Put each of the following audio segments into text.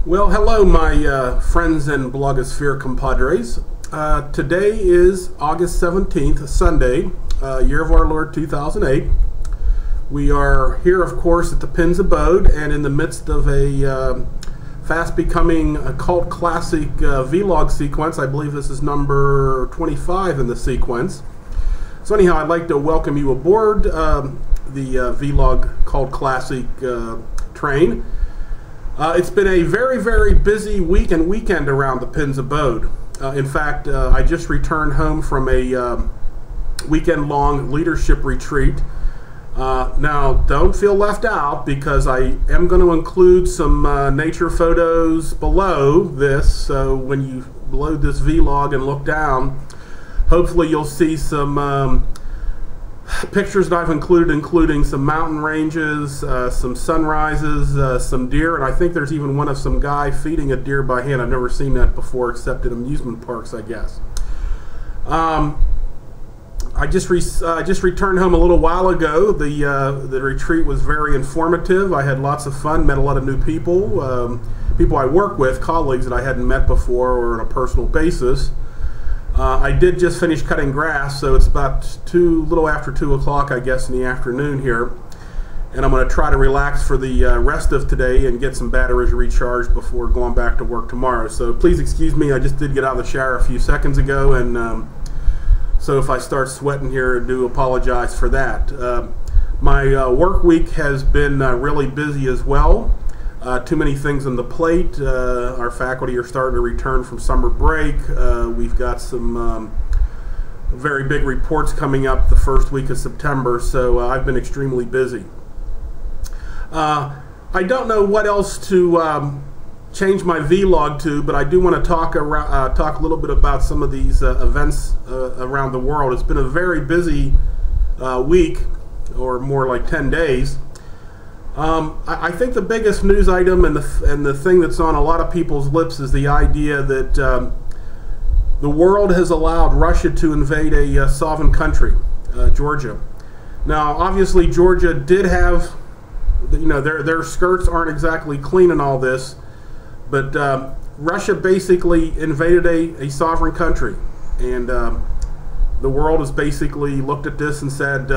Well, hello, my friends and blogosphere compadres. Today is August 17th, Sunday, year of our Lord 2008. We are here, of course, at the Pins Abode and in the midst of a fast becoming a cult classic vlog sequence. I believe this is number 25 in the sequence. So anyhow, I'd like to welcome you aboard the vlog cult classic train. It's been a very, very busy week and weekend around the Pins Abode. In fact, I just returned home from a weekend-long leadership retreat. Now, don't feel left out because I am going to include some nature photos below this. So when you load this vlog and look down, hopefully you'll see some pictures that I've included, including some mountain ranges, some sunrises, some deer, and I think there's even one of some guy feeding a deer by hand. I've never seen that before, except in amusement parks, I guess. I just returned home a little while ago. The retreat was very informative. I had lots of fun, met a lot of new people, people I work with, colleagues that I hadn't met before or on a personal basis. I did just finish cutting grass, so it's about little after 2 o'clock, I guess, in the afternoon here. And I'm going to try to relax for the rest of today and get some batteries recharged before going back to work tomorrow. So please excuse me, I just did get out of the shower a few seconds ago, and so if I start sweating here, I do apologize for that. My work week has been really busy as well. Too many things on the plate. Our faculty are starting to return from summer break. We've got some very big reports coming up the first week of September, so I've been extremely busy. I don't know what else to change my vlog to, but I do want to talk a little bit about some of these events around the world. It's been a very busy week, or more like 10 days. I think the biggest news item and the thing that's on a lot of people's lips is the idea that the world has allowed Russia to invade a sovereign country, Georgia. Now, obviously, Georgia did have, their skirts aren't exactly clean in all this, but Russia basically invaded a sovereign country, and the world has basically looked at this and said,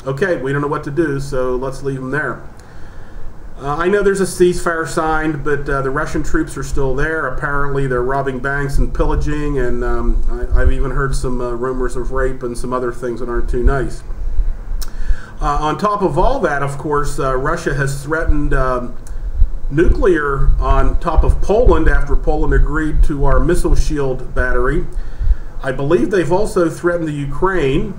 okay, we don't know what to do, so let's leave them there. I know there's a ceasefire signed, but the Russian troops are still there. Apparently they're robbing banks and pillaging, and I've even heard some rumors of rape and some other things that aren't too nice. On top of all that, of course, Russia has threatened nuclear on top of Poland after Poland agreed to our missile shield battery. I believe they've also threatened the Ukraine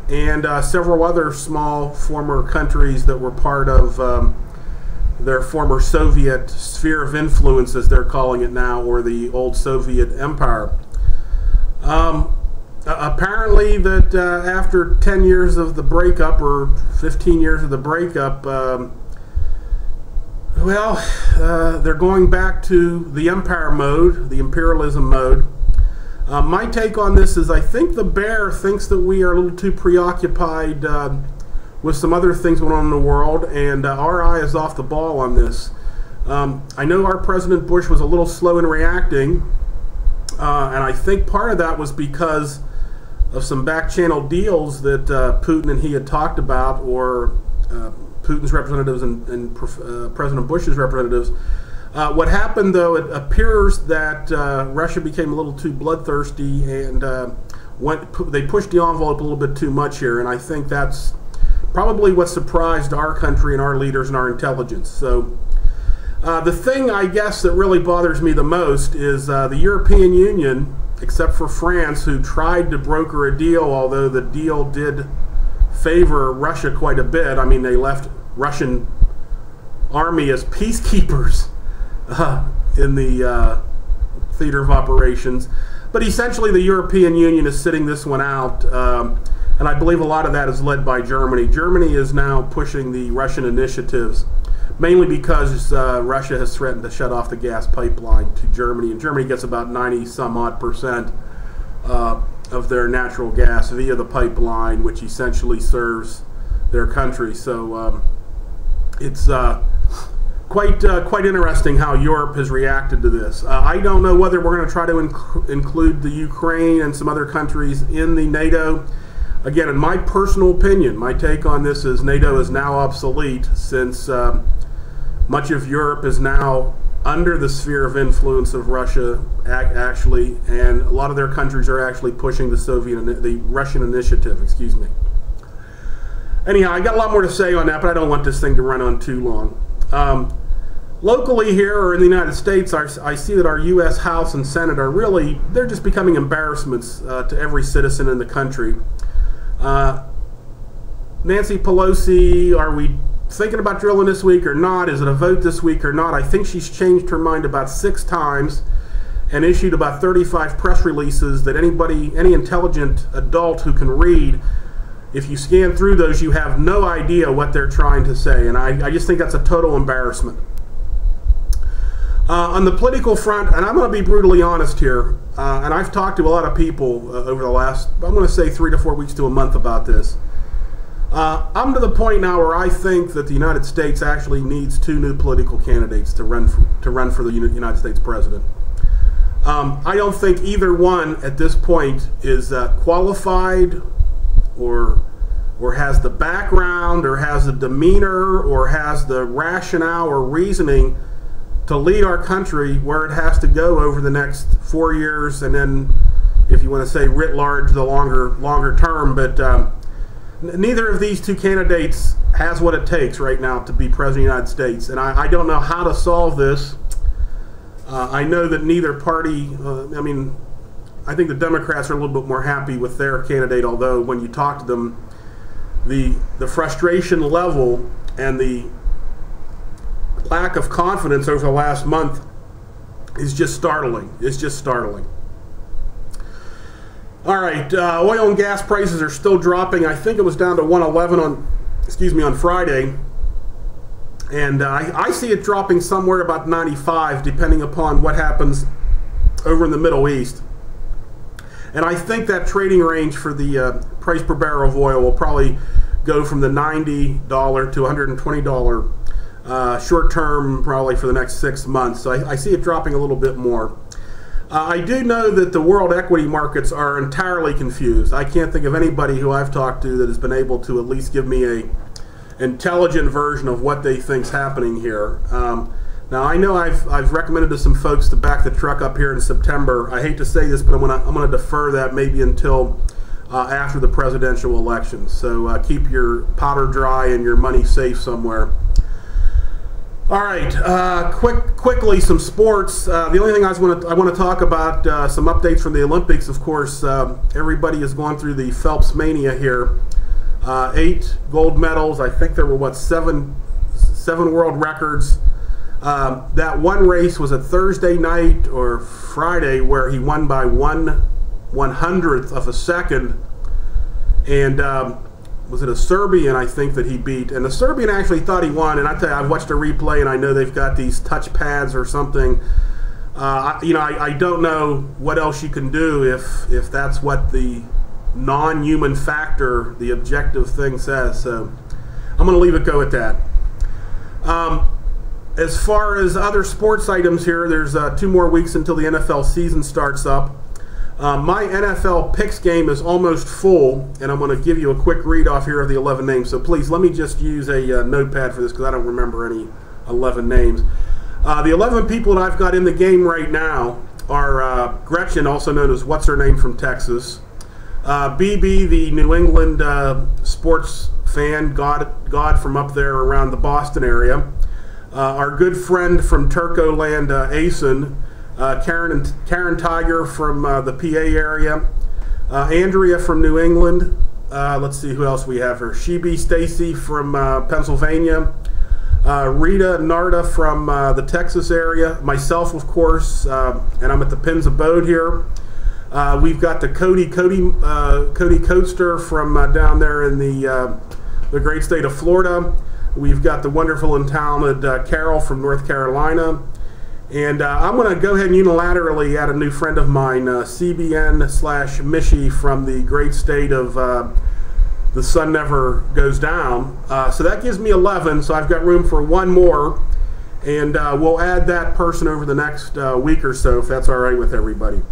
and several other small former countries that were part of their former Soviet sphere of influence, as they're calling it now, or the old Soviet Empire. Apparently that after 10 years of the breakup, or 15 years of the breakup, they're going back to the empire mode, the imperialism mode. My take on this is I think the bear thinks that we are a little too preoccupied with some other things going on in the world, and our eye is off the ball on this. I know our President Bush was a little slow in reacting, and I think part of that was because of some back-channel deals that Putin and he had talked about, or Putin's representatives and President Bush's representatives. What happened, though, it appears that Russia became a little too bloodthirsty, and they pushed the envelope a little bit too much here, and I think that's probably what surprised our country and our leaders and our intelligence. So the thing, I guess, that really bothers me the most is the European Union, except for France, who tried to broker a deal, although the deal did favor Russia quite a bit. I mean, they left Russian army as peacekeepers in the theater of operations. But essentially, the European Union is sitting this one out. And I believe a lot of that is led by Germany. Germany is now pushing the Russian initiatives, mainly because Russia has threatened to shut off the gas pipeline to Germany. And Germany gets about 90-some-odd% of their natural gas via the pipeline, which essentially serves their country. So it's quite interesting how Europe has reacted to this. I don't know whether we're going to try to include the Ukraine and some other countries in the NATO. Again, in my personal opinion, my take on this is NATO is now obsolete, since much of Europe is now under the sphere of influence of Russia, actually, and a lot of their countries are actually pushing the Russian initiative, excuse me. Anyhow, I got a lot more to say on that, but I don't want this thing to run on too long. Locally here, or in the United States, I see that our U.S. House and Senate are really, they're just becoming embarrassments to every citizen in the country. Nancy Pelosi, are we thinking about drilling this week or not? Is it a vote this week or not? I think she's changed her mind about 6 times and issued about 35 press releases that any intelligent adult who can read, if you scan through those, you have no idea what they're trying to say. And I just think that's a total embarrassment. On the political front, and I'm going to be brutally honest here, and I've talked to a lot of people over the last, I'm going to say 3 to 4 weeks to a month about this. I'm to the point now where I think that the United States actually needs 2 new political candidates to run for the United States president. I don't think either one at this point is qualified or has the background or has the demeanor or has the rationale or reasoning to lead our country where it has to go over the next 4 years, and then, if you want to say writ large, the longer term. But neither of these 2 candidates has what it takes right now to be president of the United States, and I don't know how to solve this. I know that neither party, I think the Democrats are a little bit more happy with their candidate, although when you talk to them, the frustration level and the lack of confidence over the last month is just startling. It's just startling. All right, oil and gas prices are still dropping. I think it was down to 111 on Friday, and I see it dropping somewhere about 95, depending upon what happens over in the Middle East. And I think that trading range for the price per barrel of oil will probably go from the $90 to $120 short term, probably for the next 6 months. So I see it dropping a little bit more. I do know that the world equity markets are entirely confused. I can't think of anybody who I've talked to that has been able to at least give me a intelligent version of what they think's happening here. Now, I know I've recommended to some folks to back the truck up here in September. I hate to say this, but I'm gonna defer that maybe until after the presidential election. So keep your powder dry and your money safe somewhere. All right, quickly some sports. The only thing I want to talk about, some updates from the Olympics. Of course, everybody has gone through the Phelps mania here. 8 gold medals. I think there were what, seven world records. That one race was a Thursday night or Friday where he won by 1/100th of a second, and was it a Serbian, I think, that he beat? And the Serbian actually thought he won, and I tell you, I've watched a replay, and I know they've got these touch pads or something. I don't know what else you can do if that's what the non-human factor, the objective thing says. So I'm going to leave it go at that. As far as other sports items here, there's 2 more weeks until the NFL season starts up. My NFL picks game is almost full, and I'm going to give you a quick read off here of the 11 names. So please, let me just use a notepad for this because I don't remember any 11 names. The 11 people that I've got in the game right now are Gretchen, also known as What's-Her-Name from Texas. BB, the New England sports fan, God from up there around the Boston area. Our good friend from Turcoland, Asen. Karen Tiger from the PA area, Andrea from New England. Let's see who else we have here. Shebe Stacy from Pennsylvania, Rita Narda from the Texas area, myself, of course, and I'm at the Pins Abode here. We've got the Cody Coaster from down there in the great state of Florida. We've got the wonderful and talented Carol from North Carolina. And I'm going to go ahead and unilaterally add a new friend of mine, CBN/Mishi from the great state of The Sun Never Goes Down. So that gives me 11, so I've got room for 1 more. And we'll add that person over the next week or so, if that's all right with everybody.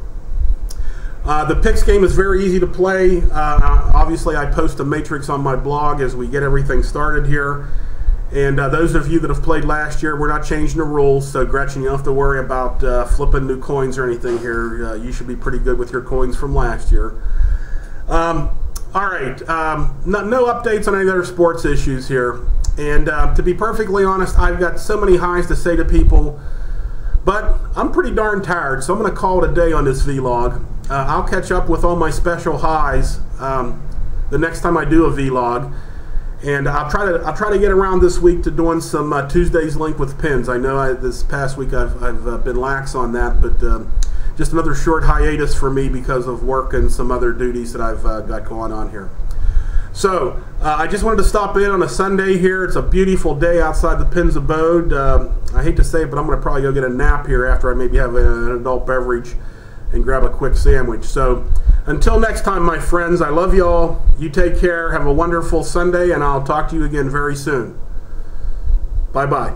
The picks game is very easy to play. Obviously, I post a matrix on my blog as we get everything started here. And those of you that have played last year, we're not changing the rules. So, Gretchen, you don't have to worry about flipping new coins or anything here. You should be pretty good with your coins from last year. All right. No updates on any other sports issues here. And to be perfectly honest, I've got so many highs to say to people, but I'm pretty darn tired, so I'm going to call it a day on this vlog. I'll catch up with all my special highs the next time I do a vlog, and I'll try to get around this week to doing some Tuesday's Link with Pins. I know this past week I've been lax on that, but just another short hiatus for me because of work and some other duties that I've got going on here. So, I just wanted to stop in on a Sunday here. It's a beautiful day outside the Pins abode. I hate to say it, but I'm going to probably go get a nap here after I maybe have an adult beverage and grab a quick sandwich. So, until next time, my friends, I love you all. You take care. Have a wonderful Sunday, and I'll talk to you again very soon. Bye-bye.